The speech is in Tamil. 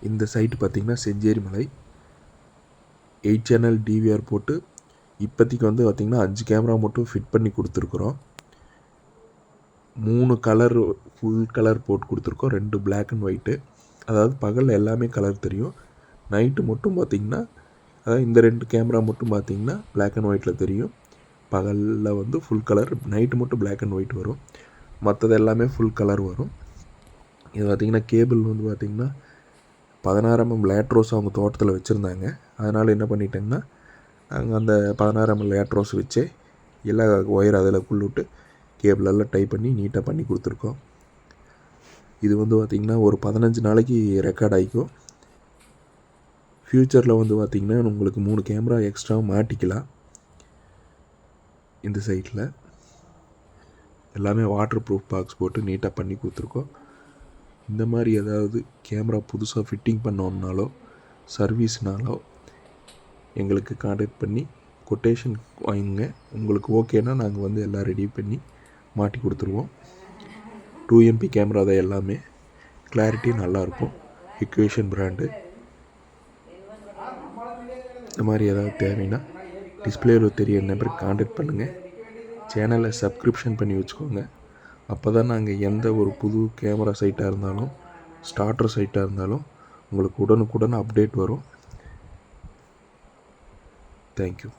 இந்த சைட்டு பார்த்திங்கன்னா செஞ்சேரி மலை 8 சேனல் டிவிஆர் போட்டு இப்போதைக்கு வந்து பார்த்திங்கன்னா 5 கேமரா மட்டும் ஃபிட் பண்ணி கொடுத்துருக்குறோம். 3 கலர் ஃபுல் கலர் போட்டு கொடுத்துருக்கோம், 2 பிளாக் அண்ட் ஒயிட்டு. அதாவது பகலில் எல்லாமே கலர் தெரியும், நைட்டு மட்டும் பார்த்திங்கன்னா அதாவது இந்த 2 கேமரா மட்டும் பார்த்திங்கன்னா பிளாக் அண்ட் ஒயிட்டில் தெரியும். பகலில் வந்து ஃபுல் கலர், நைட்டு மட்டும் பிளாக் அண்ட் ஒயிட் வரும், மற்றது எல்லாமே ஃபுல் கலர் வரும். இது பார்த்திங்கன்னா கேபிள் வந்து பார்த்திங்கன்னா 16mm லேட்ரோஸ் அவங்க தோட்டத்தில் வச்சுருந்தாங்க. அதனால் என்ன பண்ணிட்டேங்கன்னா அங்கே அந்த 16mm லேட்ரோஸ் வச்சு எல்லா ஒயர் அதில் விட்டு கேபிளெல்லாம் டைப் பண்ணி நீட்டாக பண்ணி கொடுத்துருக்கோம். இது வந்து பார்த்திங்கன்னா ஒரு 15 நாளைக்கு ரெக்கார்ட் ஆகிக்கும். ஃப்யூச்சரில் வந்து பார்த்திங்கன்னா உங்களுக்கு 3 கேமரா எக்ஸ்ட்ரா மாட்டிக்கலாம். இந்த சைட்டில் எல்லாமே வாட்டர் ப்ரூஃப் பாக்ஸ் போட்டு நீட்டாக பண்ணி கொடுத்துருக்கோம். இந்த மாதிரி ஏதாவது கேமரா புதுசாக ஃபிட்டிங் பண்ணோன்னாலோ சர்வீஸ்னாலோ எங்களுக்கு கான்டாக்ட் பண்ணி கொட்டேஷன் வாங்குங்க. உங்களுக்கு ஓகேனா நாங்கள் வந்து எல்லாம் ரெடி பண்ணி மாட்டி கொடுத்துருவோம். 2MP கேமரா தான் எல்லாமே, கிளாரிட்டி நல்லாயிருக்கும், இக்குவேஷன் பிராண்டு. இந்த மாதிரி ஏதாவது தேவைன்னா டிஸ்பிளேவில் தெரிய நம்பருக்கு கான்டாக்ட் பண்ணுங்கள். சேனலை சப்ஸ்கிரிப்ஷன் பண்ணி வச்சுக்கோங்க. அப்போ தான் நாங்கள் எந்த ஒரு புது கேமரா சைட்டாக இருந்தாலும் ஸ்டார்டர் சைட்டாக இருந்தாலும் உங்களுக்கு உடனுக்குடன் அப்டேட் வரும். தேங்க்யூ.